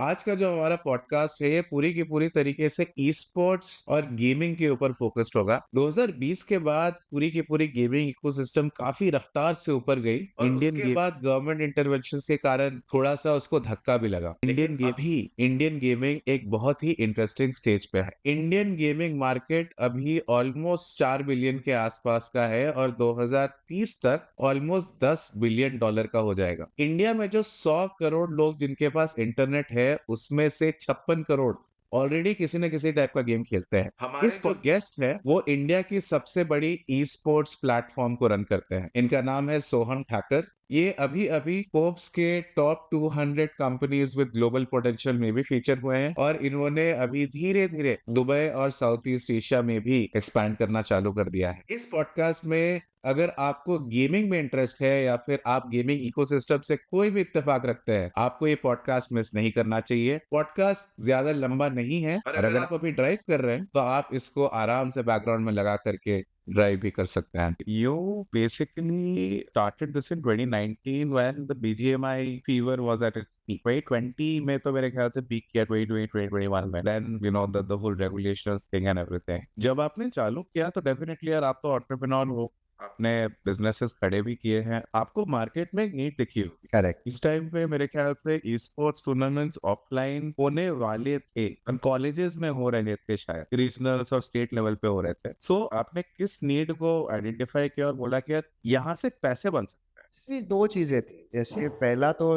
आज का जो हमारा पॉडकास्ट है ये पूरी की पूरी तरीके से ई स्पोर्ट्स और गेमिंग के ऊपर फोकस्ड होगा। 2020 के बाद पूरी की पूरी गेमिंग इकोसिस्टम काफी रफ्तार से ऊपर गई और इंडियन उसके बाद गवर्नमेंट इंटरवेंशन के कारण थोड़ा सा उसको धक्का भी लगा। इंडियन गेमिंग एक बहुत ही इंटरेस्टिंग स्टेज पे है। इंडियन गेमिंग मार्केट अभी ऑलमोस्ट 4 बिलियन के आसपास का है और 2030 तक ऑलमोस्ट $10 बिलियन का हो जाएगा। इंडिया में जो 100 करोड़ लोग जिनके पास इंटरनेट है उसमें से 56 करोड़ ऑलरेडी किसी न किसी टाइप का गेम खेलते हैं। हमारे इस गेस्ट है वो इंडिया की सबसे बड़ी ई स्पोर्ट्स प्लेटफॉर्म को रन करते हैं। इनका नाम है सोहम ठाकर। ये अभी अभी फोर्ब्स के top 200 companies with global potential में भी फीचर हुए हैं और इन्होंने अभी धीरे धीरे दुबई और साउथ ईस्ट एशिया में भी एक्सपैंड करना चालू कर दिया है। इस पॉडकास्ट में अगर आपको गेमिंग में इंटरेस्ट है या फिर आप गेमिंग इकोसिस्टम से कोई भी इत्तेफाक रखते हैं, आपको ये पॉडकास्ट मिस नहीं करना चाहिए। पॉडकास्ट ज्यादा लंबा नहीं है और अगर आप अभी ड्राइव कर रहे हैं तो आप इसको आराम से बैकग्राउंड में लगा करके ड्राइव भी कर सकते हैं। You basically started this in 2019 when the BGMI fever was at its peak. 2020 में तो मेरे ख्याल से पीक किया, 2020, 2021 में। Then you know the whole regulations thing and everything. जब आपने चालू किया तो डेफिनेटली यार आप तो एंटरप्रेन्योर हो, आपने बिजनेसेस खड़े भी किए हैं, आपको मार्केट में एक नीड दिखी होगी। करेक्ट। इस टाइम पे मेरे ख्याल से ई स्पोर्ट्स टूर्नामेंट्स ऑफलाइन होने वाले थे, कॉलेजेस में हो रहे थे, शायद रीजनल्स और स्टेट लेवल पे हो रहे थे। सो आपने किस नीड को आइडेंटिफाई किया और बोला कि यार यहाँ से पैसे बन सकते हैं? दो चीजें थी। जैसे पहला तो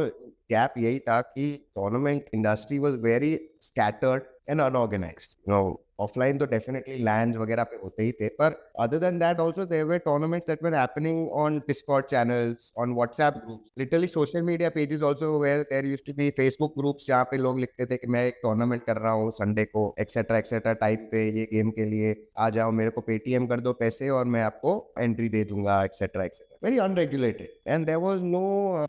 गैप यही था कि tournament industry was very scattered and unorganised. Offline तो डेफिनेटली लैंड्स वगैरह पे होते ही थे, पर other than that also there were tournaments that were happening on Discord channels, on WhatsApp groups, literally social media pages also where there used to be Facebook groups जहाँ पे लोग लिखते थे कि मैं एक टूर्नामेंट कर रहा हूँ संडे को एक्सेट्रा टाइप पे, ये गेम के लिए आ जाओ, मेरे को पेटीएम कर दो पैसे और मैं आपको एंट्री दे दूंगा, etcetera. Very unregulated, and there was no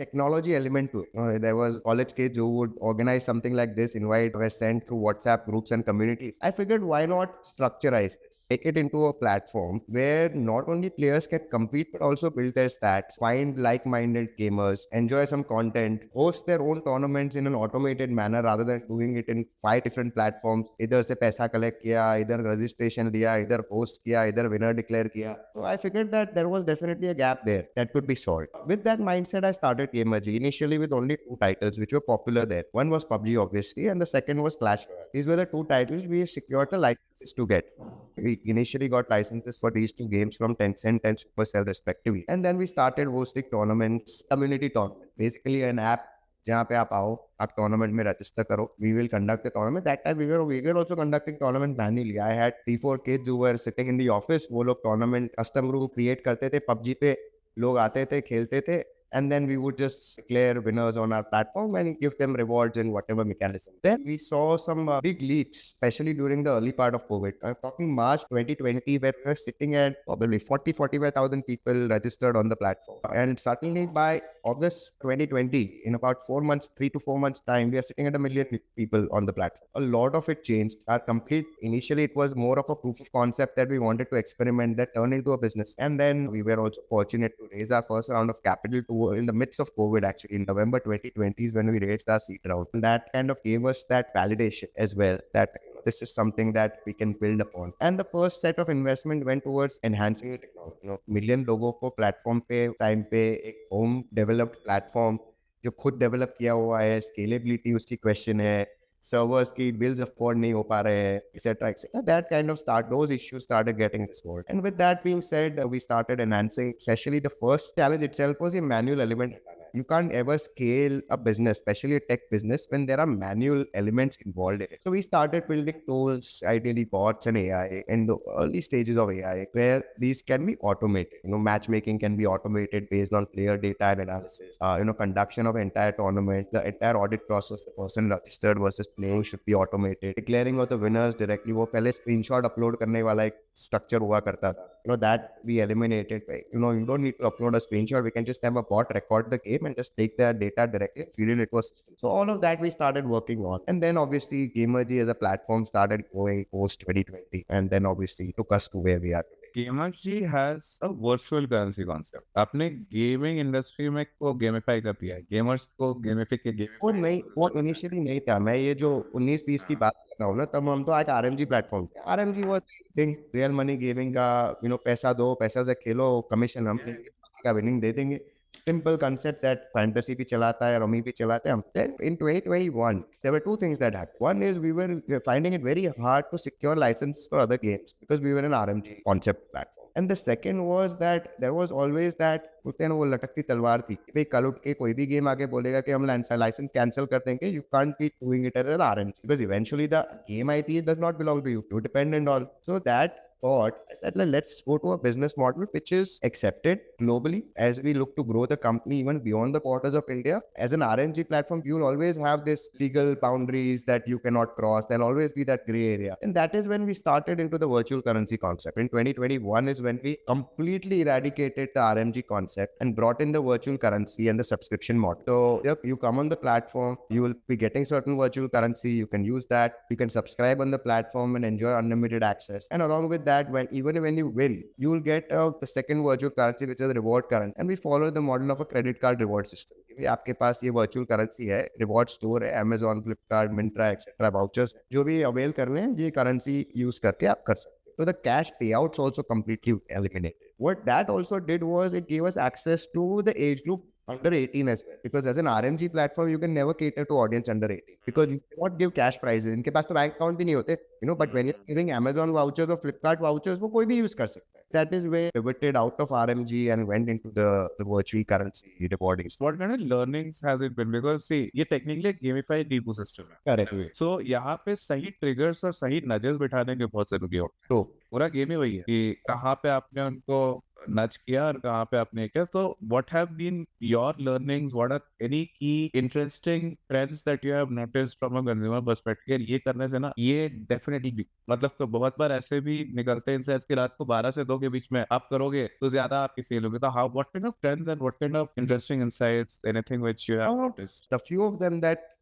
technology element to it. There was college kids who would organize something like this, invite, were sent through WhatsApp groups and communities. I figured, why not structureize this, make it into a platform where not only players can compete but also build their stats, find like-minded gamers, enjoy some content, host their own tournaments in an automated manner rather than doing it in 5 different platforms. इधर से पैसा collect किया, इधर registration लिया, इधर host किया, इधर winner declare किया. So I figured that there was definitely a gap there that could be solved. With that mindset, I started Gamerji initially with only 2 titles which were popular there. One was PUBG, obviously, and the second was Clash Royale. These were the 2 titles we secured the licenses to get. We initially got licenses for these 2 games from Tencent and Supercell respectively. And then we started hosting tournaments, community tournaments. Basically an app जहाँ पे आप आओ, आप tournament में register करो, we will conduct the tournament. That time we were also conducting tournament manually. I had 3-4 kids who were sitting in the office, वो लोग tournament custom room create करते थे, पबजी पे लोग आते थे, खेलते थे, and then we would just declare winners on our platform and give them rewards in whatever mechanism. Then we saw some big leaps, especially during the early part of COVID. I'm talking March 2020, where we were sitting at probably 45,000 people registered on the platform. And suddenly by August 2020, in about 4 months, 3 to 4 months time, we are sitting at 1 million people on the platform. A lot of it changed. Initially it was more of a proof of concept that we wanted to experiment, that turned into a business. And then we were also fortunate to raise our first round of capital in the midst of COVID, actually. In November 2020 is when we raised our seed round. And that kind of gave us that validation as well, that this is something that we can build upon. And the first set of investment went towards enhancing the technology. Million लोगों को platform पे time पे एक home developed platform जो खुद develop किया हुआ है, scalability उसकी question है, servers की bills afford नहीं हो पा रहे हैं, etc. That kind of those issues started getting resolved. And with that being said, we started enhancing. Especially the first challenge itself was a manual element. You can't ever scale a business, especially a tech business, when there are manual elements involved in it. So we started building tools, ideally bots and AI, in the early stages of AI, where these can be automated. Matchmaking can be automated based on player data and analysis. Conduction of entire tournament, the entire audit process, the person registered versus playing should be automated. Declaring of the winners directly, वो पहले screenshot upload करने वाला एक structure हुआ करता था. That we eliminated. You don't need to upload a screenshot. We can just have a bot record the game and just take the data directly and feed it into a system. So all of that we started working on. And then obviously Gamerji as a platform started growing post 2020. And then obviously took us to where we are today. Gamerji has a virtual currency concept. आपने gaming industry में को gamify कर दिया है, gamers को गेमिफिक के वो gamified नहीं, वो इकोसिस्टम बना इनिशियली नहीं था। मैं ये जो 19-20 की दिया। बात कर रहा हूँ ना, तब हम तो आज आरएमजी प्लेटफॉर्म पे। RMG was thing, real money gaming का, पैसा दो, पैसा से खेलो, कमीशन हम लेंगे, बाकी का विनिंग दे देंगे। सिंपल concept that फैंटेसी भी चलाता है, रमी भी चलाते हैं हम। Then in 2021 there were two things that happened. One is we were finding it very hard to secure licenses for other games because we were an RMG concept platform. And the second was that there was always that, बोलते हैं ना, वो लटकती तलवार थी कि भाई कल उठ के कोई भी गेम आगे बोलेगा कि हम लाइसेंस कैंसिल कर देंगे, you can't be doing it as an RMG because eventually the game IP does not belong to you, you dependent on. So that thought, I said, let's go to a business model which is accepted globally as we look to grow the company even beyond the borders of India. As an RNG platform, you will always have this legal boundaries that you cannot cross. There'll always be that gray area. And that is when we started into the virtual currency concept. In 2021 is when we completely eradicated the RMG concept and brought in the virtual currency and the subscription model. So yep, you come on the platform, you will be getting certain virtual currency. You can use that. You can subscribe on the platform and enjoy unlimited access. And along with that, when you win, you will get the second virtual currency, which is reward currency. And we follow the model of a credit card reward system. कि आपके पास ये virtual currency है, reward store है, Amazon, Flipkart, Myntra etcetera, vouchers, जो भी avail करने हैं, ये करेंसी यूज करके आप कर सकते हो. So the cash payouts also completely eliminated. What that also did was it gave us access to the age group under 18 as well, because as an RMG platform you can never cater to audience under 18 because you cannot give cash prizes. इनके पास तो bank account भी नहीं होते, but when you're giving Amazon vouchers or Flipkart vouchers, वो कोई भी use कर सकता है. That is where we pivoted out of RMG and went into the virtual currency rewarding. What kind of learnings has it been? Because see, ये technically एक gamified ecosystem है. Correct. So यहाँ पे सही triggers और सही nudges बिठाने के बहुत जरूरी होते हैं. तो पूरा गेम ही वही है कि कहाँ पे आपने उनको नच किया और कहाँ पे आपने किया. तो what have been your learnings? What are any key interesting trends that you have noticed from a consumer perspective? ये करने से ना, ये definitely मतलब तो बहुत बार ऐसे भी निकलते हैं इंसाइट्स की रात को 12 से 2 के बीच में आप करोगे तो ज्यादा आपकी सेल होगी. तो how, what kind of trends and what kind of interesting insights, anything which you have noticed? the few of them that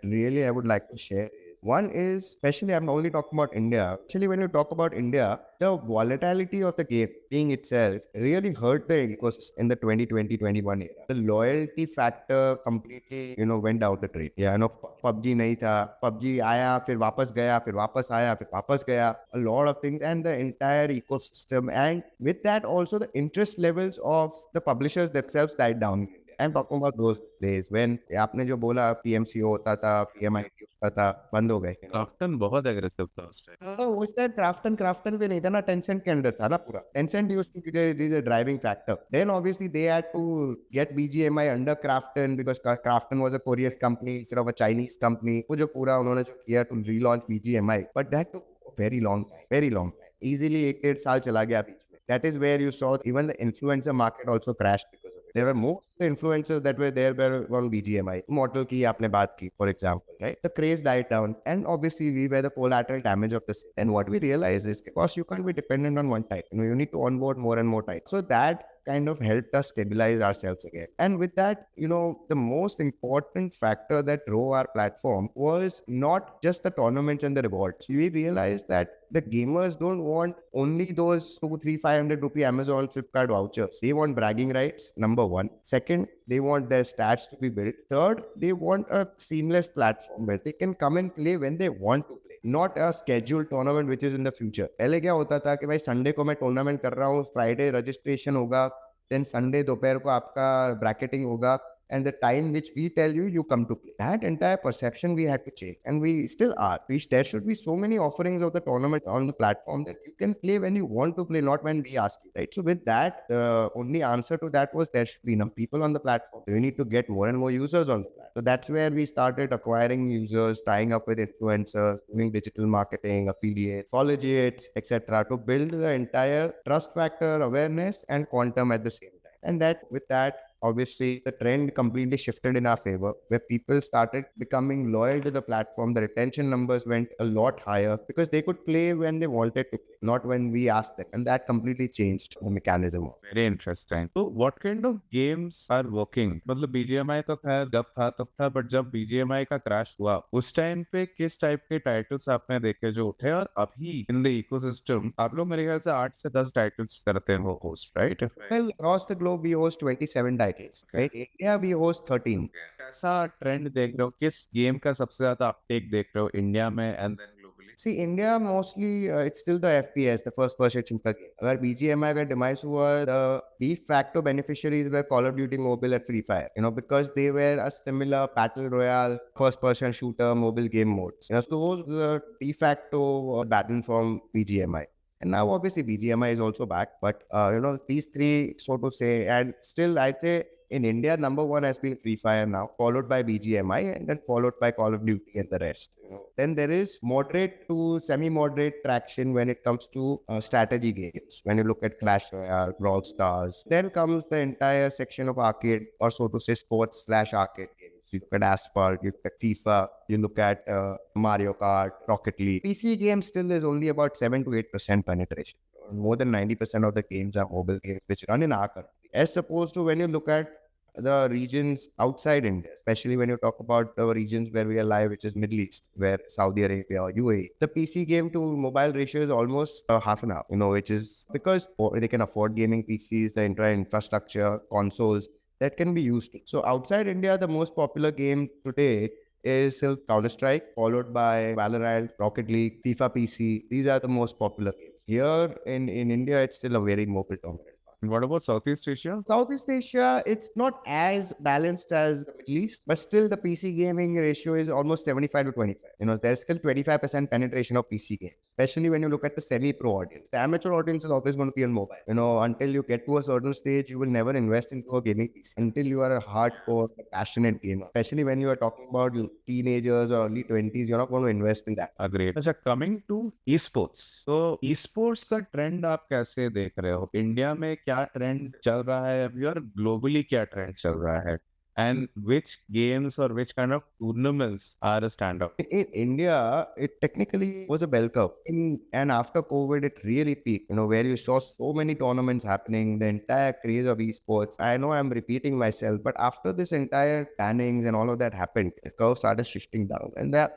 really I would like to share is, one is, especially I'm only talking about India. Actually, when you talk about India, the volatility of the game being itself really hurt the ecosystem in the 2020-21 era. The loyalty factor completely, went down the drain. Yeah, PUBG नहीं था, PUBG आया, फिर वापस गया, फिर वापस आया, फिर वापस गया. A lot of things, and the entire ecosystem, and with that also the interest levels of the publishers themselves died down. I'm talking about those days when आपने जो बोला PMCO होता था, PMIT होता था, बंद हो गए. क्राफ्टन बहुत एग्रेसिव था उस टाइम. उस टाइम क्राफ्टन भी नहीं था ना, टेंसेंट के अंडर था ना पूरा. Tencent used to be the driving factor. Then obviously they had to get BGMI under Krafton because Krafton was a Korean company instead of a Chinese company. वो जो पूरा उन्होंने जो किया to relaunch BGMI, but that took very long time. Easily 1-1.5 साल चला गया बीच में. That is where you saw even the influencer market also crashed because of it. There were most of the influencers that were there were on BGMI. Mortal की आपने बात की, for example, right? The craze died down, and obviously we were the collateral damage of this. And what we realized is, because you can't be dependent on one type, you need to onboard more and more types. So that kind of helped us stabilize ourselves again. And with that, the most important factor that drove our platform was not just the tournaments and the rewards. We realized that the gamers don't want only those 200, 300, 500 rupee Amazon, Flipkart vouchers. They want bragging rights, number one. Second, they want their stats to be built. Third, they want a seamless platform where they can come and play when they want to play. Not a scheduled tournament which is in the future. पहले क्या होता था कि भाई Sunday को मैं tournament कर रहा हूँ, फ्राइडे रजिस्ट्रेशन होगा, देन संडे दोपहर को आपका ब्रैकेटिंग होगा, and the time which we tell you, you come to play. That entire perception we had to change, and we still are. There should be so many offerings of the tournament on the platform that you can play when you want to play, not when we ask you, right? So with that, the only answer to that was there should be enough people on the platform. So you need to get more and more users on the platform. So that's where we started acquiring users, tying up with influencers, doing digital marketing, affiliates, collegiates, etc., to build the entire trust factor, awareness, and quantum at the same time. And that with that, obviously the trend completely shifted in our favor, where people started becoming loyal to the platform. The retention numbers went a lot higher because they could play when they wanted to play, not when we asked them. And that completely changed the mechanism. Very interesting. So what kind of games are working? मतलब BGMI तो खैर जब था तब था, but जब BGMI का crash हुआ उस टाइम पे किस टाइप के टाइटल्स आपने देखे जो उठे, और अभी इन द इकोसिस्टम आप लोग मेरे ख्याल से 8 से 10 टाइटल्स करते हो host, right? Well, across the globe, we host 27 titles, right? India, we host 13. कैसा ट्रेंड देख रहे हो, किस गेम का सबसे ज्यादा अपटेक देख रहे हो इंडिया में and then globally? See, India mostly it's still the FPS, the first person shooter game. अगर BGMI का demise हुआ, the de facto beneficiaries were Call of Duty Mobile and Free Fire, because they were a similar battle royale, first person shooter mobile game modes. So those were de facto battle from BGMI. And now obviously BGMI is also back, but these three, so to say, and still I'd say in India, number one has been Free Fire now, followed by BGMI, and then followed by Call of Duty and the rest. Then there is moderate to semi-moderate traction when it comes to strategy games. When you look at Clash Royale, Brawl Stars, then comes the entire section of arcade, or so to say, sports/arcade games. You look at Asphalt, you look at FIFA, you look at Mario Kart, Rocket League. PC games still is only about 7 to 8% penetration. More than 90% of the games are mobile games which run in our country. As opposed to when you look at the regions outside India, especially when you talk about the regions where we are live, which is Middle East, where Saudi Arabia or UAE, the PC game to mobile ratio is almost half an hour, which is because they can afford gaming PCs, the infrastructure, consoles that can be used. So outside India, the most popular game today is still Counter-Strike, followed by Valorant, Rocket League, FIFA PC. These are the most popular games. Here in India, it's still a very mobile dominant. And what about Southeast Asia? Southeast Asia, it's not as balanced as the Middle East, but still the PC gaming ratio is almost 75 to 25. There's still 25% penetration of PC games, especially when you look at the semi-pro audience. The amateur audience is always going to be on mobile. Until you get to a certain stage, you will never invest into a gaming PC until you are a hardcore, passionate gamer. Especially when you are talking about teenagers or early 20s, you're not going to invest in that. Agreed. अच्छा, coming to esports. So esports का trend आप कैसे देख रहे हो? India में क्या trend चल रहा है अभी, और ग्लोबली क्या ट्रेंड चल रहा है? And which games or which kind of tournaments are a standout? In India, it technically was a bell curve. And after COVID, it really peaked, where you saw so many tournaments happening, the entire craze of esports. I know I'm repeating myself, but after this entire bannings and all of that happened, the curve started shifting down. And the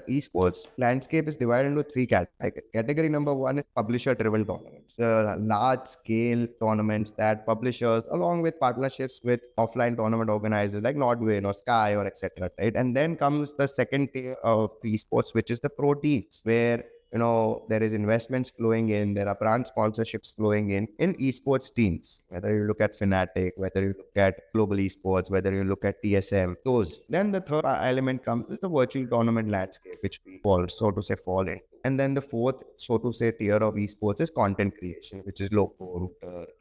esports landscape is divided into three categories. Category number one is publisher-driven tournaments, large-scale tournaments that publishers, along with partnerships with offline tournament organizers like Nordwin or Sky or etc. Right, and then comes the second tier of esports, which is the pro teams, where there is investments flowing in, there are brand sponsorships flowing in esports teams, whether you look at Fnatic, whether you look at Global Esports, whether you look at TSM, those. Then the third element comes is the virtual tournament landscape, which we fall in. And then the fourth, so to say, tier of esports is content creation, which is local,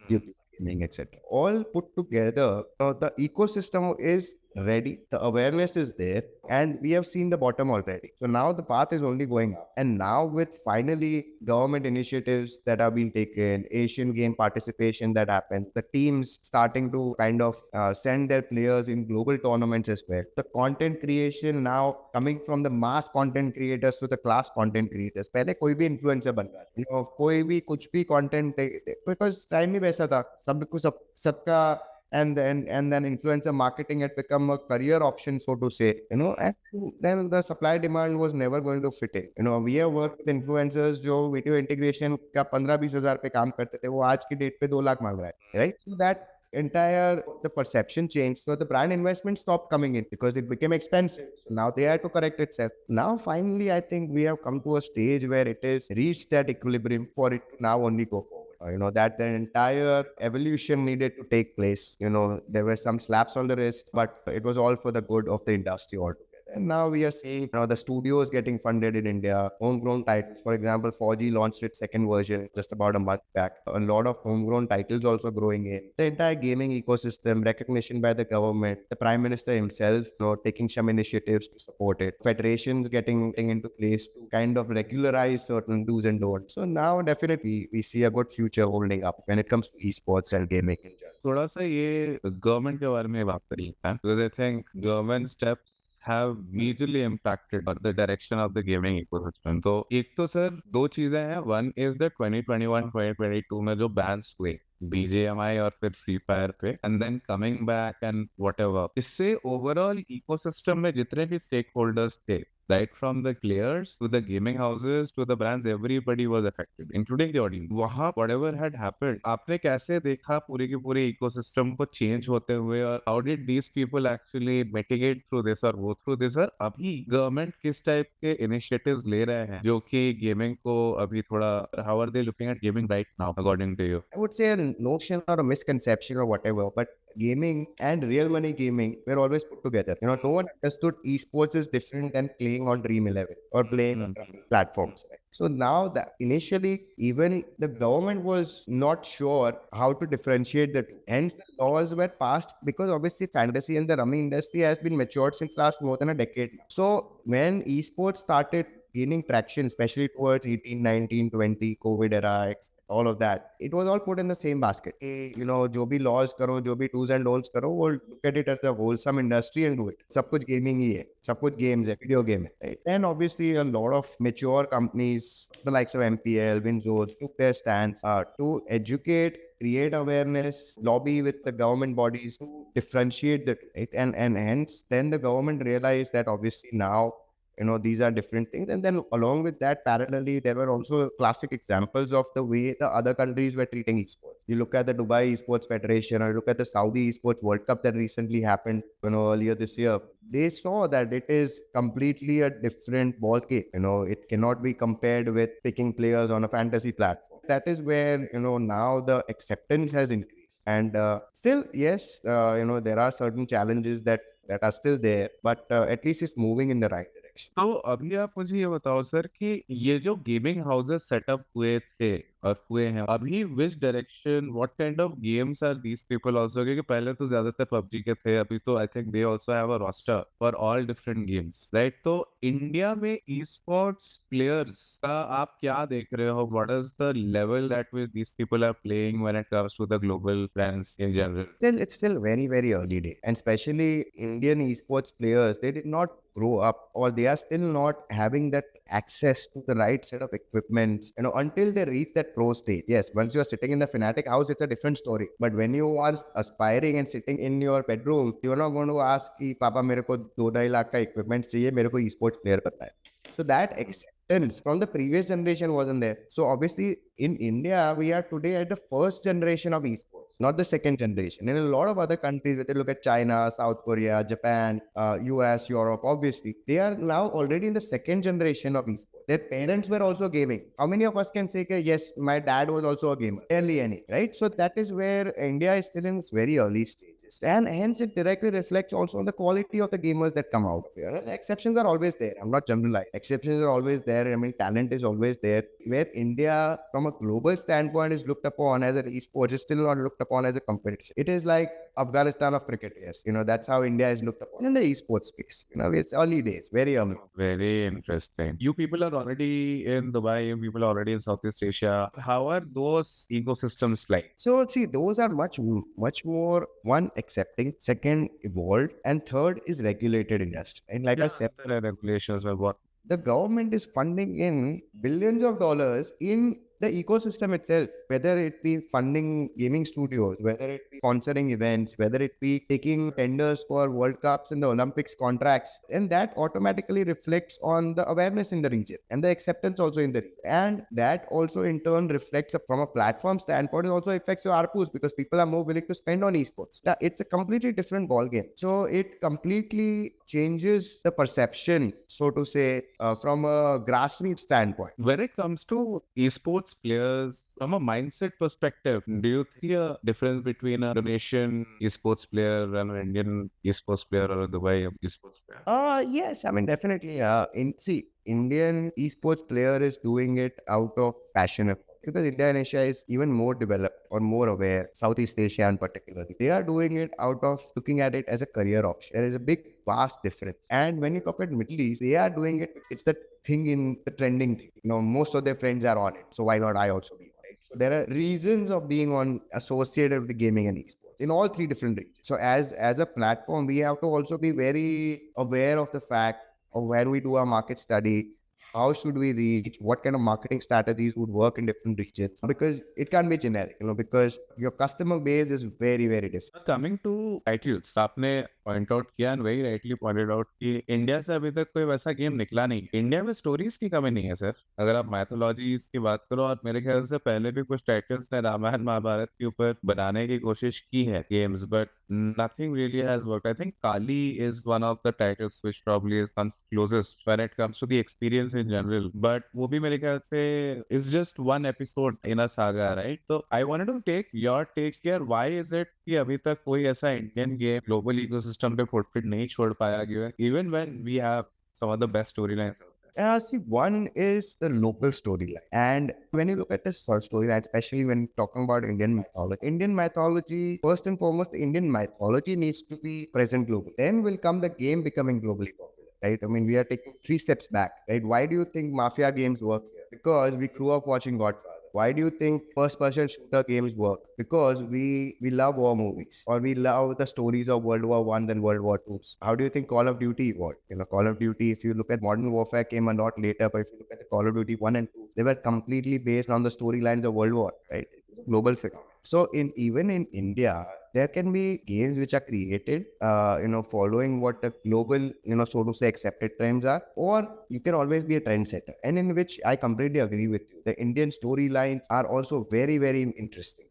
YouTube gaming, etc. All put together, the ecosystem is ready, the awareness is there, and we have seen the bottom already. So now the path is only going up. And now with finally government initiatives that have been taken, Asian game participation that happened, the teams starting to kind of send their players in global tournaments as well. The content creation now coming from the mass content creators to the class content creators. पहले कोई भी influencer बन रहा है, कोई भी कुछ भी content, because time ही वैसा था, सबका and then influencer marketing had become a career option, so to say, and then the supply demand was never going to fit in. We have worked with influencers जो video integration का 15-20 हज़ार पे काम करते थे, वो आज की डेट पे 2 लाख मांग रहा है, right? So that entire the perception changed, so the brand investment stopped coming in because it became expensive. So now they had to correct itself. Now finally I think we have come to a stage where it is reached that equilibrium for it to now only go forward. That the entire evolution needed to take place. There were some slaps on the wrist, but it was all for the good of the industry altogether. And now we are seeing, the studios getting funded in India, homegrown titles. For example, 4G launched its second version just about a month back. A lot of homegrown titles also growing in. The entire gaming ecosystem, recognition by the government, the Prime Minister himself, taking some initiatives to support it. Federations getting into place to kind of regularize certain do's and don'ts. So now definitely we see a good future holding up when it comes to esports and gaming in general. थोड़ा सा ये government के बारे में बात करिए, because I think government steps have majorly impacted the direction of the gaming ecosystem. तो एक तो सर दो चीजें हैं. One is the 2021-2022 में जो bans हुए BGMI और फिर फ्री फायर पे, and then coming back and whatever, इससे ओवरऑल इकोसिस्टम में जितने भी स्टेक होल्डर्स थे, right from the players to the gaming houses to the brands, everybody was affected, including the audience. वहाँ whatever had happened, आपने कैसे देखा पूरे के पूरे इकोसिस्टम को चेंज होते हुए, और how did these people actually mitigate through this or go through this? और अभी गवर्नमेंट किस टाइप के इनिशिएटिव्स ले रहे हैं जो कि गेमिंग को अभी थोड़ा, how are they looking at gaming right now according to you? I would say a notion or a misconception or whatever, but gaming and real money gaming were always put together. No one understood esports is different than playing on Dream 11 or playing on platforms. Right? So now that initially, even the government was not sure how to differentiate the two. Hence, the laws were passed because obviously fantasy and the rummy industry has been matured since last more than a decade now. So when esports started gaining traction, especially towards 18, 19, 20, COVID era, all of that, it was all put in the same basket. जो भी laws करो, जो भी do's and don'ts करो, वो look at it as a wholesome industry and do it. सब कुछ gaming ही है, सब कुछ games है, video game है. Right? And obviously a lot of mature companies, the likes of MPL, Winzos, took their stance to educate, create awareness, lobby with the government bodies to differentiate the two. Right? And hence then the government realized that obviously now, these are different things. And then along with that, parallelly, there were also classic examples of the way the other countries were treating esports. You look at the Dubai Esports Federation, or you look at the Saudi Esports World Cup that recently happened, earlier this year. They saw that it is completely a different ball game. It cannot be compared with picking players on a fantasy platform. That is where, now the acceptance has increased. And still, yes, there are certain challenges that are still there, but at least it's moving in the right direction. तो अभी आप मुझे ये बताओ sir कि ये जो gaming houses setup हुए थे और हुए हैं, अभी which direction, what kind of games are these people also, क्योंकि पहले तो ज्यादातर पबजी के थे, अभी तो I think they also have a roster for all different games, right? तो इंडिया में ई स्पोर्ट्स प्लेयर्स का आप क्या देख रहे हो? What is the level that which these people are playing when it comes to the global brands in general? It's still very, very early day. And especially Indian esports players, they did not grow up, or they are still not having that access to the right set of equipments, until they reach that pro stage. Yes, once you are sitting in the Fnatic house, it's a different story. But when you are aspiring and sitting in your bedroom, you're not going to ask, Papa, मेरे को 2-2.5 लाख का equipment चाहिए, मेरे को esports player बनना है. So that acceptance from the previous generation wasn't there. So obviously in India, we are today at the first generation of esports, not the second generation. In a lot of other countries, whether you look at China, South Korea, Japan, US, Europe, obviously, they are now already in the second generation of esports. Their parents were also gaming. How many of us can say, yes, my dad was also a gamer? Barely any, right? So that is where India is still in its very early stages. And hence it directly reflects also on the quality of the gamers that come out of here. And exceptions are always there. I'm not generalizing. Exceptions are always there. I mean, talent is always there. Where India, from a global standpoint, is looked upon as an esports, is still not looked upon as a competition. It is like Afghanistan of cricket, yes. That's how India is looked upon in the esports space. It's early days, very early. Very interesting. You people are already in Dubai, you people are already in Southeast Asia. How are those ecosystems like? So, see, those are much more, one, accepting, second, evolved, and third is regulated industry. And like I said, there are regulations were what? The government is funding in billions of dollars in the ecosystem itself, whether it be funding gaming studios, whether it be sponsoring events, whether it be taking tenders for World Cups and the Olympics contracts, and that automatically reflects on the awareness in the region and the acceptance also in the region. And that also in turn reflects from a platform standpoint, it also affects your ARPUs because people are more willing to spend on esports. It's a completely different ballgame. So it completely changes the perception, so to say, from a grassroots standpoint. When it comes to esports esports players from a mindset perspective, do you see a difference between a Indonesian esports player and an Indian esports player or a Dubai esports player? Yes, I mean, definitely. Indian esports player is doing it out of passion because India and Asia is even more developed or more aware, Southeast Asia in particular. They are doing it out of looking at it as a career option. There is a big, vast difference. And when you talk about Middle East, they are doing it, it's the thing in the trending thing. You know, most of their friends are on it. So why not I also be on it? So there are reasons of being on associated with the gaming and esports in all three different regions. So as a platform, we have to also be very aware of the fact of when we do our market study, how should we reach, what kind of marketing strategies would work in different regions, because it can be generic, because your customer base is very, very different. Coming to titles, आपने point out किया and very rightly pointed out कि India से अभी तक कोई वैसा game निकला नहीं। इंडिया में स्टोरीज की कमी नहीं है सर, अगर आप मैथोलॉजीज की बात करो, और मेरे ख्याल से पहले भी कुछ टाइटल्स ने रामायण महाभारत के ऊपर बनाने की कोशिश की है games, but nothing really has worked. I think Kali is one of the titles which probably comes closest when it comes to the experience in general. But वो भी मेरे ख्याल से is just one episode in a saga, right? So I wanted to take your takes here. Why is it कि अभी तक कोई ऐसा इंडियन गेम ग्लोबल इकोसिस्टम पे फुटप्रिंट नहीं छोड़ पाया गया है, even when we have some of the best storylines? See, one is the local storyline. And when you look at this first storyline, especially when talking about Indian mythology, first and foremost, the Indian mythology needs to be present globally. Then will come the game becoming globally popular, right? I mean, we are taking 3 steps back, right? Why do you think mafia games work here? Because we grew up watching Godfather. Why do you think first-person shooter games work? Because we love war movies, or we love the stories of World War I and World War II. How do you think Call of Duty evolved? Call of Duty, if you look at Modern Warfare came a lot later, but if you look at the Call of Duty 1 and 2, they were completely based on the storylines of World War, right? It was a global phenomenon. So even in India, there can be games which are created, following what the global, so to say, accepted trends are, or you can always be a trendsetter. And in which I completely agree with you. The Indian storylines are also very, very interesting,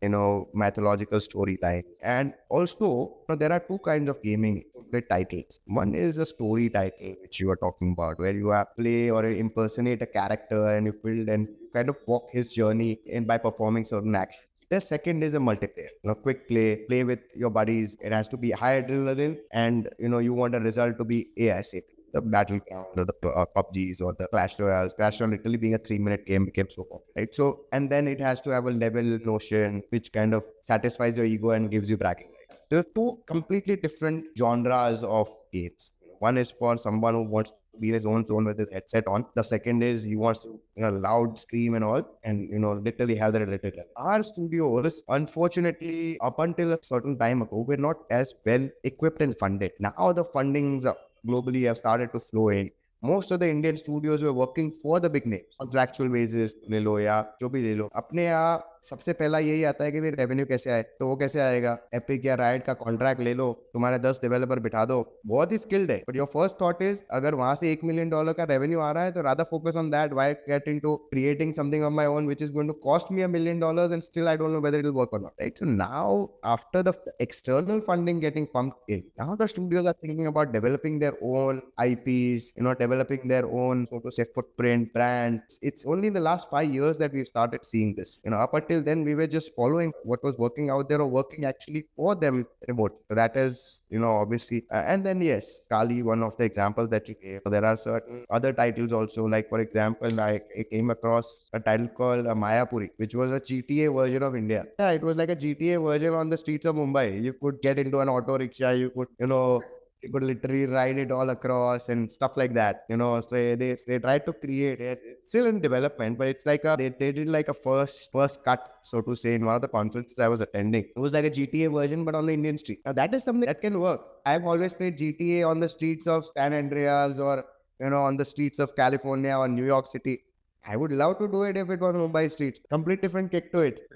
mythological storylines. And also, there are two kinds of gaming titles. One is a story title, which you are talking about, where you have play or impersonate a character and you build and kind of walk his journey in by performing certain actions. The second is a multiplayer, quick play with your buddies. It has to be high adrenaline, and you want a result to be ASAP. The Battleground or the PUBGs or the Clash Royales. Clash Royale literally being a 3-minute game became so popular, right? So, and then it has to have a level notion which kind of satisfies your ego and gives you bragging rights. There are two completely different genres of games. One is for someone who wants to be in his own zone with his headset on. The second is he wants to loud scream and all, and literally have the related level. Our studios, unfortunately, up until a certain time ago, were not as well equipped and funded. Now the fundings globally have started to flow in. Most of the Indian studios were working for the big names, contractual basis, ले लो या जो भी ले लो. अपने यहाँ सबसे पहला यही आता है कि भी रेवेन्यू कैसे आए, तो वो कैसे आएगा? एपिक या राइट का कॉन्ट्रैक्ट ले लो, तुम्हारे 10 डेवलपर बिठा दो, बहुत ही स्किल्ड है, but your first thought is अगर वहां से $1 million का रेवेन्यू आ रहा है, तो rather focus on that, why get into creating something of my own which is going to cost me $1 million and still I don't know whether it will work or not, right? So now after the external funding getting pumped in, now the studios are thinking about developing their own IPs, developing their own, so to say, footprint, brands. It's only in the last 5 years that we've started seeing this. Up until then, we were just following what was working out there or working actually for them remote. So that is, obviously. And then, yes, Kali, one of the examples that you gave. So there are certain other titles also. Like, for example, I came across a title called Mayapuri, which was a GTA version of India. Yeah, it was like a GTA version on the streets of Mumbai. You could get into an auto rickshaw. You could, you could literally ride it all across and stuff like that. So they tried to create it. It's still in development, but it's like they did like a first cut, so to say, in one of the conferences I was attending. It was like a GTA version, but on the Indian street. Now that is something that can work. I've always played GTA on the streets of San Andreas or on the streets of California or New York City. I would love to do it if it was Mumbai streets. Complete different kick to it.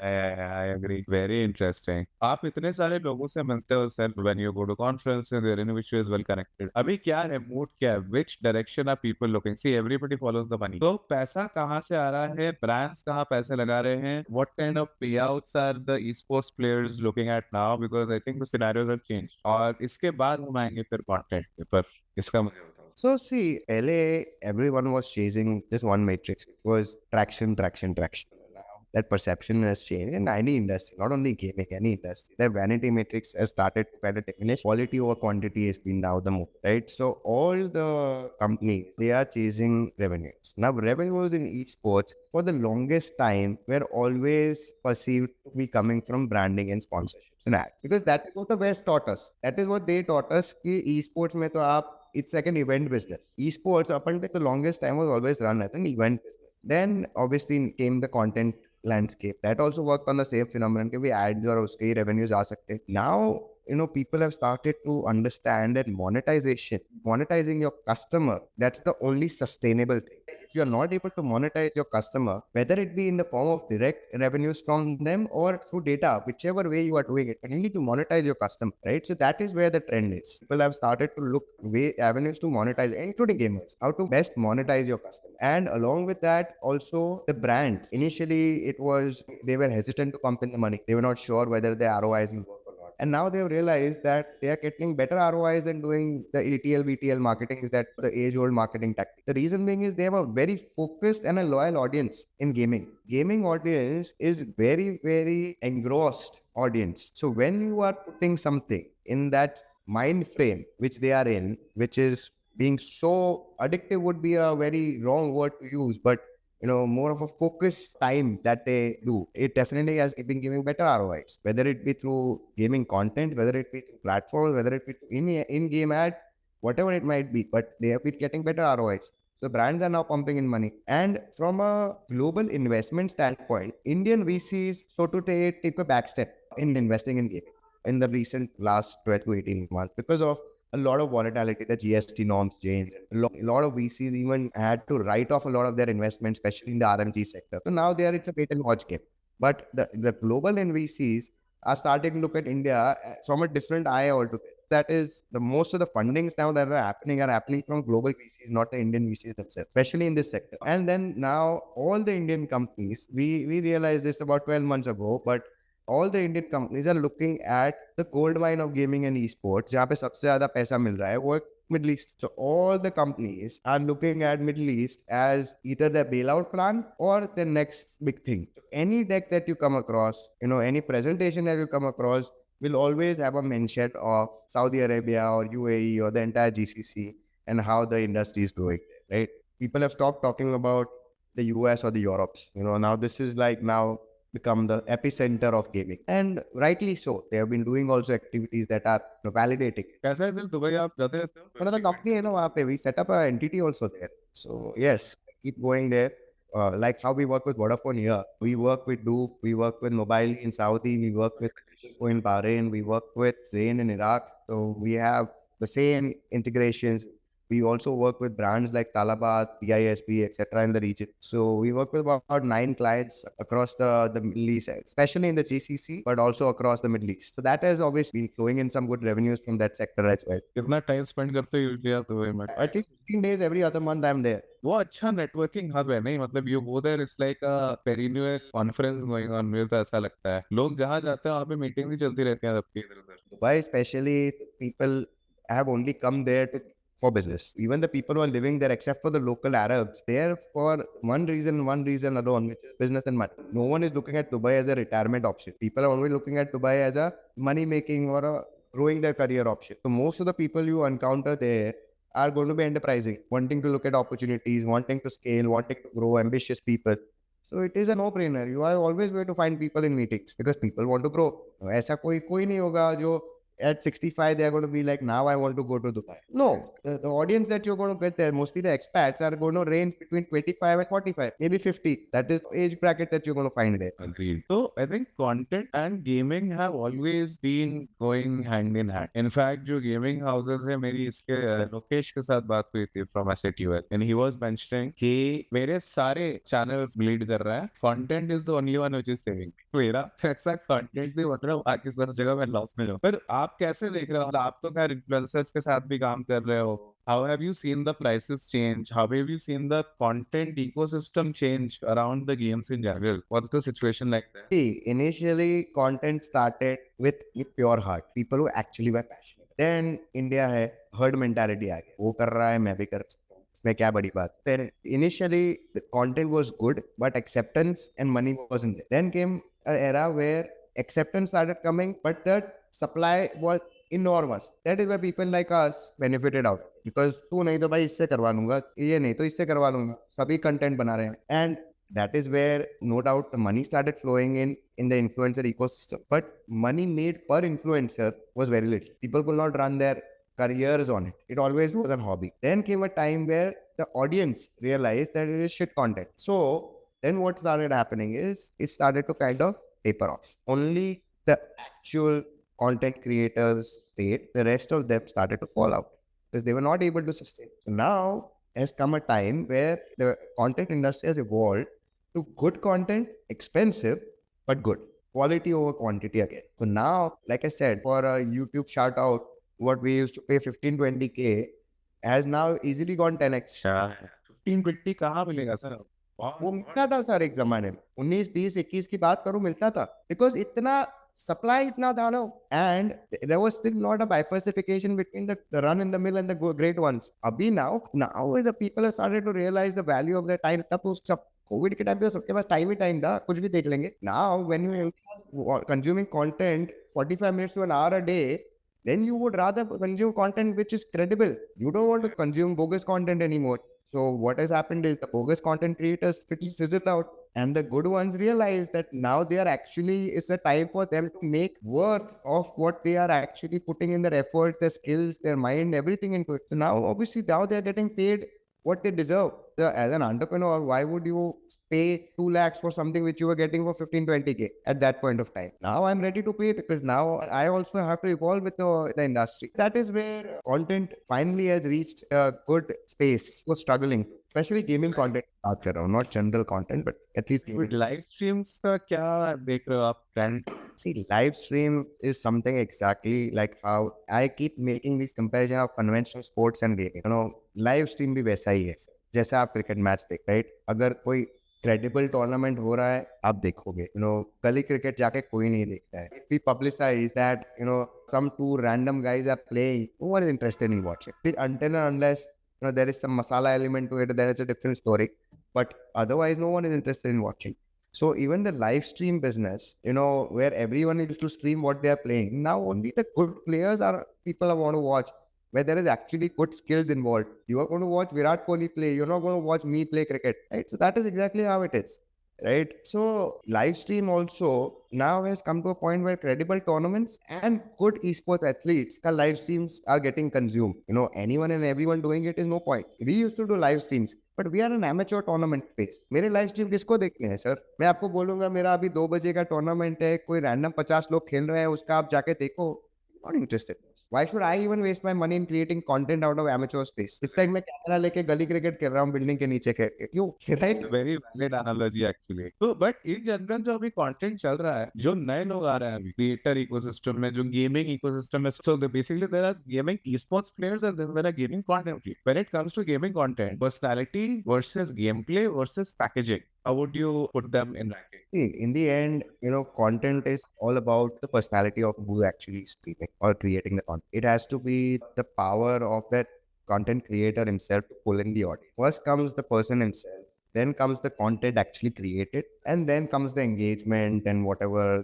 I agree. Very interesting. आप इतने सारे लोगों से मिलते हो sir, when you go to conferences, you're in which is well connected. अभी क्या है, mood क्या है? Which direction are people looking? See, everybody follows the money. तो पैसा कहाँ से आ रहा है? Brands कहाँ पैसे लगा रहे हैं? What kind of payouts are the esports players looking at now? Because I think the scenarios have changed. और इसके बाद हम आएंगे फिर content पे, पर इसका मुझे बताओ. So see, LA, everyone was chasing just one matrix. It was traction, traction, traction. Now that perception has changed in any industry, not only gaming, any industry. The vanity matrix has started to kind of diminish. Quality over quantity has been now the move, right? So all the companies, they are chasing revenues. Now revenues in esports for the longest time were always perceived to be coming from branding and sponsorships and ads, because that is what the West taught us. That is what they taught us. कि esports में तो आप, it's like an event business. Esports up until the longest time was always run as an event business. Then obviously came the content landscape that also worked on the same phenomenon कि भी ads और उसके revenues आ सकते. Now people have started to understand that monetizing your customer, that's the only sustainable thing. If you're not able to monetize your customer, whether it be in the form of direct revenues from them or through data, whichever way you are doing it, but you need to monetize your customer, right? So that is where the trend is. People have started to look avenues to monetize, including gamers, how to best monetize your customer. And along with that, also the brands. Initially, they were hesitant to pump in the money. They were not sure whether the ROIs will work. And now they've realized that they are getting better ROIs than doing the ATL, BTL marketing, that the age-old marketing tactic. The reason being is they have a very focused and a loyal audience in gaming. Gaming audience is very, very engrossed audience. So when you are putting something in that mind frame, which they are in, which is being so addictive would be a very wrong word to use, but more of a focused time that they do, it definitely has been giving better ROIs, whether it be through gaming content, whether it be through platforms, whether it be through in-game ads, whatever it might be, but they have been getting better ROIs. So brands are now pumping in money. And from a global investment standpoint, Indian VCs, so to take a back step in investing in gaming in the recent last 12 to 18 months because of a lot of volatility. The GST norms changed. A lot of VCs even had to write off a lot of their investments, especially in the RMG sector. So now it's a wait and watch game. But the global VCs are starting to look at India from a different eye altogether. That is, the most of the fundings now that are happening from global VCs, not the Indian VCs themselves, especially in this sector. And then now all the Indian companies, we realized this about 12 months ago, but all the Indian companies are looking at the gold mine of gaming and esports, जहाँ पे सबसे ज़्यादा पैसा मिल रहा है, वो Middle East. So all the companies are looking at Middle East as either their bailout plan or their next big thing. So any deck that you come across, any presentation that you come across will always have a mention of Saudi Arabia or UAE or the entire GCC and how the industry is growing, right? People have stopped talking about the US or the Europes. Now this is like now become the epicenter of gaming, and rightly so. They have been doing also activities that are validating. कैसा है फिर Dubai आप जाते रहते हो? Another company, वहाँ पे we set up an entity also there. So yes, keep going there. Like how we work with Vodafone here, we work with Duke, we work with Mobile in Saudi, we work with Cisco in Bahrain, we work with Zain in Iraq. So we have the same integrations. We also work with brands like Talabat, PISB, etc. in the region. So we work with about 9 clients across the Middle East, especially in the GCC, but also across the Middle East. So that has obviously been flowing in some good revenues from that sector as well. कितना time spend करते हो usually आप Dubai में? At least 15 days every other month I'm there. वो अच्छा networking hub है नहीं, मतलब you go there, it's like a perennial conference going on, मुझे तो ऐसा लगता है लोग जहाँ जाते हैं वहाँ पे मीटिंग्स ही चलती रहती हैं सबकी इधर उधर. Dubai especially, people have only come there for business. Even the people who are living there, except for the local Arabs, they're for one reason alone, which is business and money. No one is looking at Dubai as a retirement option. People are only looking at Dubai as a money-making or a growing their career option. So most of the people you encounter there are going to be enterprising, wanting to look at opportunities, wanting to scale, wanting to grow, ambitious people. So it is a no-brainer. You are always going to find people in meetings because people want to grow. ऐसा कोई नहीं होगा जो at 65 they're going to be like, now I want to go to Dubai. No, the audience that you're going to get there, mostly the expats, are going to range between 25 and 45, maybe 50. That is the age bracket that you're going to find there. Agreed. So I think content and gaming have always been going hand in hand. In fact, जो gaming houses है, मेरी इसके लोकेश के साथ बात हुई थी from SATUL, and he was mentioning कि मेरे सारे channels bleed कर रहा है. Content is the only one which is saving. मेरा ऐसा content भी मतलब बाकी सब जगह मैं लॉस में हूँ. पर आप कैसे देख रहे हो? आप तो खैर इन्फ्लुएंसर्स के साथ भी काम कर रहे हो. How have you seen the prices change? How have you seen the content ecosystem change around the games in general? What's the situation like there? See, initially content started with pure heart, people who actually were passionate. Then India hai, herd mentality आ गया, वो कर रहा है मैं भी कर सकता हूँ, इसमें क्या बड़ी बात. Then initially the content was good, but acceptance and money wasn't there. Then came an era where acceptance started coming, but the supply was enormous. That is where people like us benefited out, because तू नहीं तो भाई इससे करवा लूंगा, ये नहीं तो इससे करवा लूंगा, सभी कंटेंट बना रहे हैं. And that is where no doubt the money started flowing in the influencer ecosystem, but money made per influencer was very little. People could not run their careers on it. It always was a hobby. Then came a time where the audience realized that it is shit content. So then what started happening is it started to kind of taper off. Only the actual content creators stayed. The rest of them started to fall out because they were not able to sustain. So now has come a time where the content industry has evolved to good content, expensive, but good. Quality over quantity again. So now, like I said, for a YouTube shout out, what we used to pay 15-20K has now easily gone 10x. 15-20 कहाँ मिलेगा sir? वो मिलता था sir एक जमाने में, 19, 20, 21 की बात करूं, मिलता था, बिकॉज इतना सप्लाई इतना था ना, and there was still not a bifurcation between the run in the mill and the great ones. अभी now the people have started to realise the value of the time. तब तो सब Covid के time पे सबके पास time ही time था, कुछ भी देख लेंगे. Now when you consuming content 45 minutes to an hour a day, then you would rather consume content which is credible. You don't want to consume bogus content anymore. So what has happened is the bogus content creators pretty fizzled out, and the good ones realize that now they are actually, it's a time for them to make worth of what they are actually putting in their effort, their skills, their mind, everything into it. So now obviously now they are getting paid what they deserve. So as an entrepreneur, why would you pay 2 lakhs for something which you were getting for 15-20K at that point of time? Now I'm ready to pay because now I also have to evolve with the industry. That is where content finally has reached a good space. Was struggling, especially gaming content. Not general content, but at least gaming. With live streams का क्या देख रहे हो आप trend? See, live stream is something exactly like how I keep making this comparison of conventional sports and gaming. Live stream भी वैसा ही है जैसे आप क्रिकेट मैच देख, राइट? अगर कोई क्रेडिबल टूर्नामेंट हो रहा है आप देखोगे, गली क्रिकेट जाके कोई नहीं देखता है. If we publicize that, some two random guys are playing, no one is interested in watching. Until and unless there is some masala element to it, then it's a different story. But otherwise, no one is interested in watching. So even the live stream business, where everyone used to stream what they are playing, now only the good players are people want to watch, where there is actually good skills involved. You are going to watch Virat Kohli play. You're not going to watch me play cricket, right? So that is exactly how it is, right? So live stream also now has come to a point where credible tournaments and good esports athletes, live streams are getting consumed. Anyone and everyone doing it is no point. We used to do live streams, but we are an amateur tournament space. मेरे live stream किसको देखने हैं sir? मैं आपको बोलूंगा मेरा अभी 2 बजे का टूर्नामेंट है, कोई रैंडम 50 लोग खेल रहे हैं, उसका आप जाके देखो. Not interested. Why should I even waste my money in creating content out of amateur space? It's like मैं कैमरा लेके गली क्रिकेट खेल रहा हूँ बिल्डिंग के नीचे खेल के. क्यों? Right? Very valid analogy actually. तो but in general जो अभी content चल रहा है, जो नए लोग आ रहे हैं अभी creator ecosystem में, जो gaming ecosystem में, so basically there are gaming esports players and then there are gaming content creators. When it comes to gaming content, personality versus gameplay versus packaging, how would you put them in ranking? In the end, content is all about the personality of who actually is streaming or creating the content. It has to be the power of that content creator himself to pull in the audience. First comes the person himself, then comes the content actually created, and then comes the engagement and whatever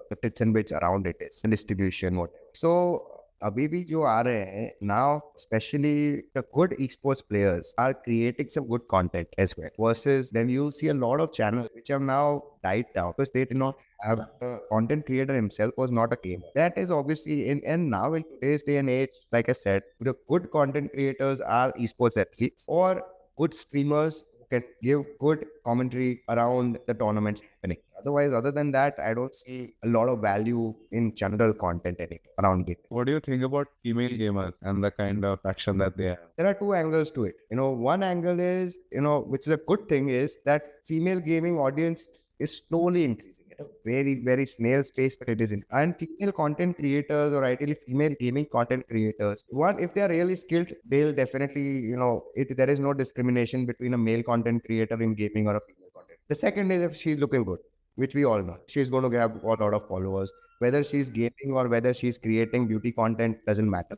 the bits and bits around it is, the distribution, whatever. So अभी भी जो आ रहे हैं now, especially the good esports players are creating some good content as well, versus then you see a lot of channels which have now died down because they did not have the content creator himself was not a gamer. That is obviously and now in today's day and age, like I said, the good content creators are esports athletes or good streamers who can give good commentary around the tournaments happening. Otherwise, other than that, I don't see a lot of value in general content anymore around gaming. What do you think about female gamers and the kind of action that they have? There are 2 angles to it. One angle is, which is a good thing, is that female gaming audience is slowly increasing at a very, very snail pace, but it is in. And female content creators, or ideally female gaming content creators, one, if they are really skilled, they'll definitely, there is no discrimination between a male content creator in gaming or a female content. The second is if she's looking good, which we all know. She's going to have a lot of followers. Whether she's gaming or whether she's creating beauty content doesn't matter.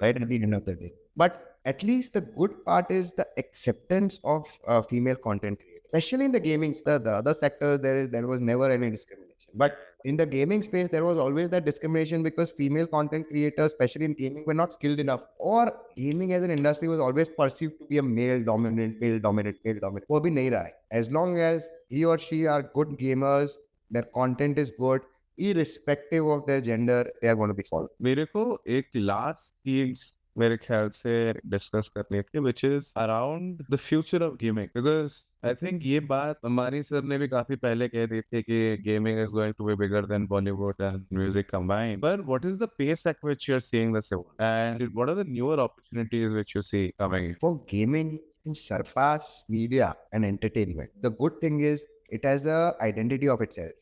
right at the end of the day. But at least the good part is the acceptance of female content creators, especially in the gaming. The other sectors there was never any discrimination, but in the gaming space there was always that discrimination because female content creators, especially in gaming, were not skilled enough, or gaming as an industry was always perceived to be a male dominant, male dominant, male dominant. वो भी नहीं रहा है. As long as he or she are good gamers, their content is good, irrespective of their gender, they are going to be followed. मेरे को एक last चीज मेरे ख्याल से डिस्कस करनी थी which is around the future of gaming because I think ये बात हमारी सर ने भी काफी पहले कह दी थी कि gaming is going to be bigger than Bollywood and music combined. But what is the pace at which you're seeing this evolve? And what are the newer opportunities which you see coming in? For gaming to surpass media and entertainment, the good thing is it has a identity of itself.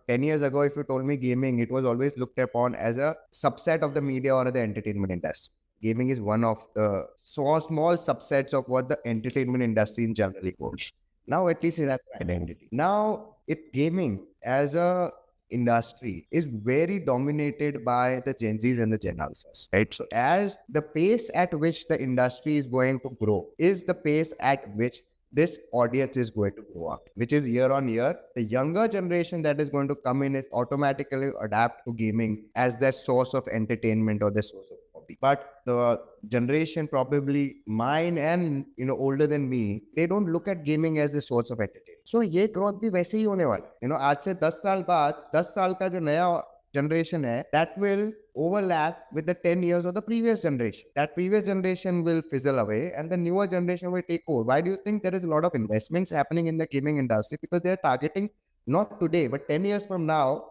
10 years ago, if you told me gaming, it was always looked upon as a subset of the media or the entertainment industry. Gaming is one of the small subsets of what the entertainment industry in generally holds. Now, at least it has an identity. Now, gaming as a industry is very dominated by the Gen Zs and the Gen Alphas, right? So as the pace at which the industry is going to grow is the pace at which this audience is going to grow up, which is year on year. The younger generation that is going to come in is automatically adapt to gaming as their source of entertainment or their source of hobby. But the generation probably mine and older than me, they don't look at gaming as the source of entertainment. So ये growth भी वैसे ही होने वाला है. आज से 10 साल बाद 10 साल का जो नया generation है, that will overlap with the 10 years of the previous generation. That previous generation will fizzle away and the newer generation will take over. Why do you think there is a lot of investments happening in the gaming industry? Because they are targeting not today, but 10 years from now,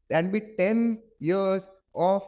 that will be 10 years of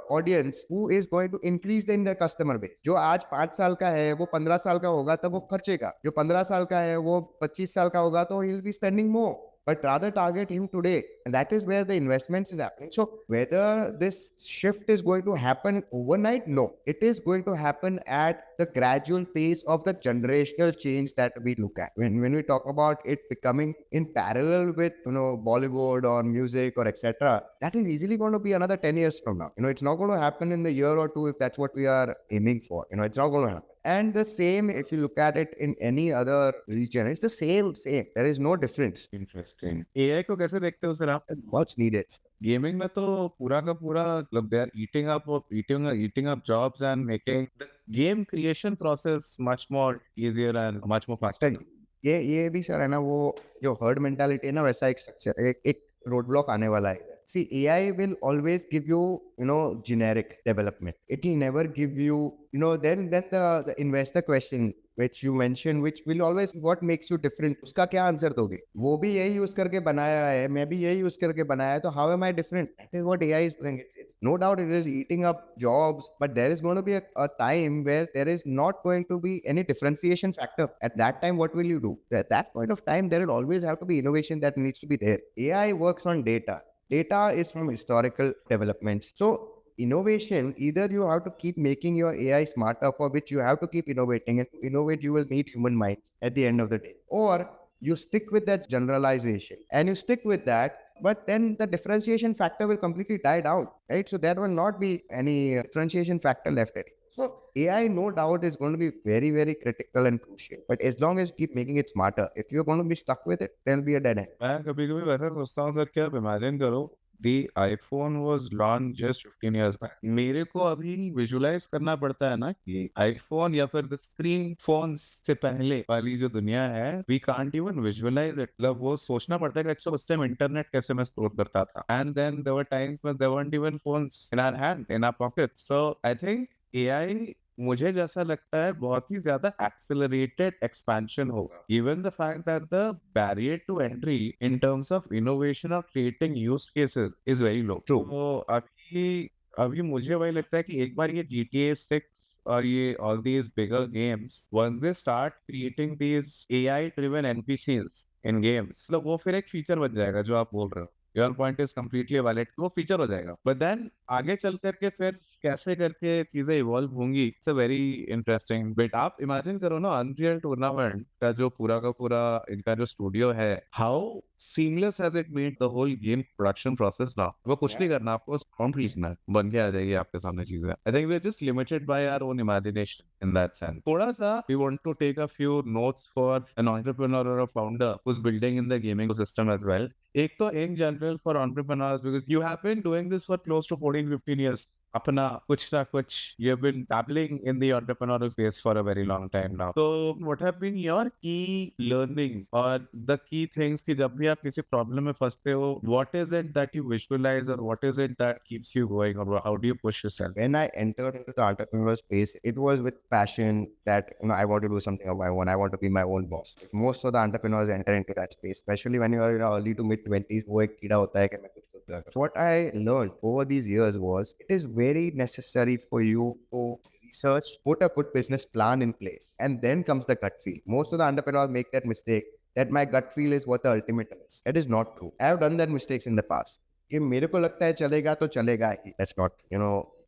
audience who is going to increase in their customer base. जो आज 5 साल का है वो 15 साल का होगा तब वो खर्चेगा. जो 15 साल का है वो 25 साल का होगा तो he will be spending more. But rather target him today. And that is where the investments is happening. So whether this shift is going to happen overnight, no. It is going to happen at the gradual pace of the generational change that we look at. When we talk about it becoming in parallel with Bollywood or music or etc., that is easily going to be another 10 years from now. It's not going to happen in the year or two if that's what we are aiming for. It's not going to happen. And the same, if you look at it in any other region, it's the same. There is no difference. Interesting. AI को कैसे देखते हो sir आप? Much needed. Gaming में तो पूरा का पूरा मतलब they are eating up jobs and making the game creation process much more easier and much more faster. ये भी सर है ना, वो जो herd mentality है ना, वैसा एक structure एक roadblock आने वाला है. See, AI will always give you, generic development. It will never give you, then the investor question which you mentioned, which will always, what makes you different? उसका क्या आंसर दोगे? वो भी यही यूज करके बनाया है, मैं भी यही यूज करके बनाया है, तो how am I different? That is what AI is doing. It's no doubt it is eating up jobs, but there is going to be a time where there is not going to be any differentiation factor. At that time, what will you do? At that point of time, there will always have to be innovation that needs to be there. AI works on data. Data is from historical developments. So innovation, either you have to keep making your AI smarter, for which you have to keep innovating, and to innovate you will need human minds at the end of the day, or you stick with that generalization and you stick with that, but then the differentiation factor will completely die down, right? So there will not be any differentiation factor left anymore. So AI, no doubt, is going to be very, very critical and crucial. But as long as you keep making it smarter, if you're going to be stuck with it, there'll be a dead end. मैं कभी-कभी वैसा सोचता हूँ sir, क्या आप imagine करो, the iPhone was launched just 15 years back. मेरे को अभी visualize करना पड़ता है ना कि iPhone या फिर the screen phones से पहले वाली जो दुनिया है, we can't even visualize it. मतलब वो सोचना पड़ता है कि अच्छा उस टाइम इंटरनेट कैसे मैं स्टोर करता था. And then there were times when there weren't even phones in our hand, in our pockets. So I think AI, मुझे जैसा लगता है, बहुत ही ज्यादा accelerated expansion होगा. Given the fact that the barrier to entry in terms of innovation or creating use cases is very low. True. तो अभी मुझे वही लगता है कि एक बार ये GTA 6 और ये all these bigger games, once they start creating these AI driven NPCs in games, मतलब वो फिर एक फीचर बन जाएगा जो आप बोल रहे हो. Your point is completely valid. वो फीचर हो जाएगा. But then आगे चल करके फिर कैसे करके चीजें इवॉल्व होंगी, it's a very interesting bit. आप इमेजिन करो ना, अनरियल टूर्नामेंट का जो पूरा का पूरा इनका जो स्टूडियो है, how seamless has it made the whole game production process now. वो कुछ नहीं करना, आपको बस प्रॉम्प्ट लिखना है, बन के आ जाएगी आपके सामने चीजें। I think we are just limited by our own imagination in that sense. थोड़ा सा we want to take a few notes for an entrepreneur और a founder who is building in the gaming system as well. एक तो in general for entrepreneurs, because you have been doing this for close to 14-15 years, अपना कुछ ना कुछ you have been dabbling in the entrepreneurial space for a very long time now. So what have been your key learnings or the key things कि जब भी आप किसी problem में फंसते हो, what is it that you visualize or what is it that keeps you going, or how do you push yourself? When I entered into the entrepreneurial space, it was with passion that I want to do something of my own. I want to be my own boss. Most of the entrepreneurs enter into that space, especially when you are in early to mid 20s. वो एक कीड़ा होता है कि मैं कुछ खुद करूँ. What I learned over these years was it is very necessary for you to research, put a good business plan in place, and then comes the gut feel. Most of the entrepreneurs make that mistake that my gut feel is what the ultimate is. That is not true. I have done that mistakes in the past. कि मेरे को लगता है चलेगा तो चलेगा ही. That's not,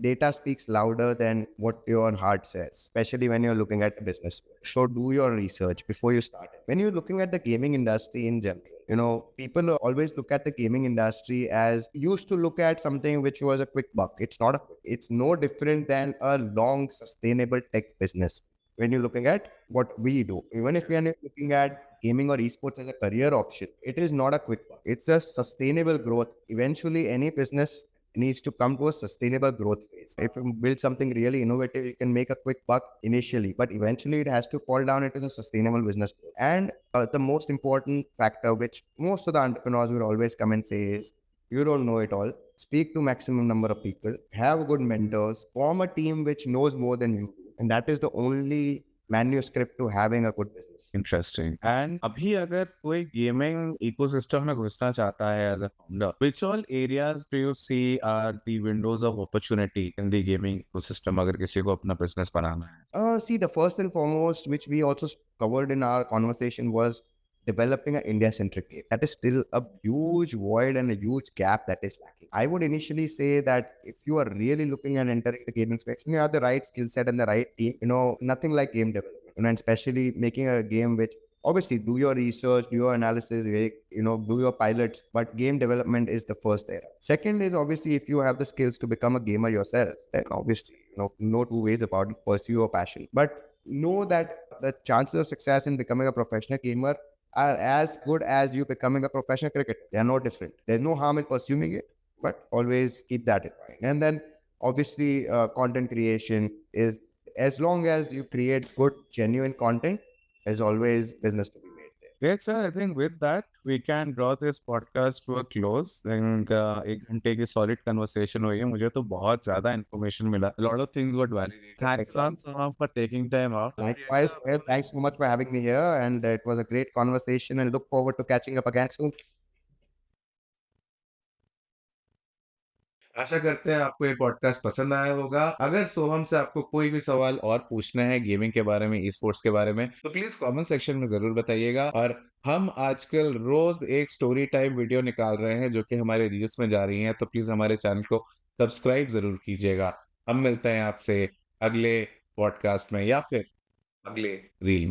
data speaks louder than what your heart says, especially when you're looking at business. So do your research before you start it. When you're looking at the gaming industry in general, people always look at the gaming industry as used to look at something which was a quick buck. It's no different than a long sustainable tech business. When you're looking at what we do, even if we are looking at gaming or esports as a career option, it is not a quick buck. It's a sustainable growth. Eventually, any business needs to come to a sustainable growth phase. If you build something really innovative, you can make a quick buck initially, but eventually it has to fall down into the sustainable business growth. And the most important factor, which most of the entrepreneurs will always come and say is, you don't know it all. Speak to maximum number of people, have good mentors, form a team which knows more than you do. And that is the only manuscript to having a good business. Interesting. And अभी अगर कोई gaming ecosystem में घुसना चाहता है as a founder, which all areas do you see are the windows of opportunity in the gaming ecosystem अगर किसी को अपना business बनाना है? See, the first and foremost, which we also covered in our conversation, was developing an India-centric game. That is still a huge void and a huge gap that is lacking. I would initially say that if you are really looking at entering the gaming space, you have the right skill set and the right team, nothing like game development, and especially making a game which obviously do your research, do your analysis, do your pilots, but game development is the first era. Second is obviously if you have the skills to become a gamer yourself, then obviously, no two ways about it, pursue your passion. But know that the chances of success in becoming a professional gamer are as good as you becoming a professional cricketer. They are no different. There's no harm in pursuing it, but always keep that in mind. And then obviously content creation is, as long as you create good, genuine content, there's always business to be made there. Great, sir. I think with that, we can draw this podcast to a close. think एक घंटे की solid conversation हुई है. मुझे तो बहुत ज़्यादा information मिला. A lot of things got validated. Thanks, Soham, for taking time out. Likewise, well, thanks so much for having me here. And it was a great conversation and look forward to catching up again soon. आशा करते हैं आपको ये podcast पसंद आया होगा। अगर सोहम से आपको कोई भी सवाल और पूछना है गेमिंग के बारे में, ई-स्पोर्ट्स के बारे में, तो प्लीज़ कमेंट सेक्शन में ज़रूर बताइएगा। और हम आजकल रोज़ एक स्टोरी टाइम वीडियो निकाल रहे हैं जो कि हमारे रील्स में जा रही हैं, तो प्लीज़ हमारे चैनल को सब्सक्राइब ज़रूर कीजिएगा। हम मिलते हैं आपसे अगले पॉडकास्ट में या फिर अगले रील में।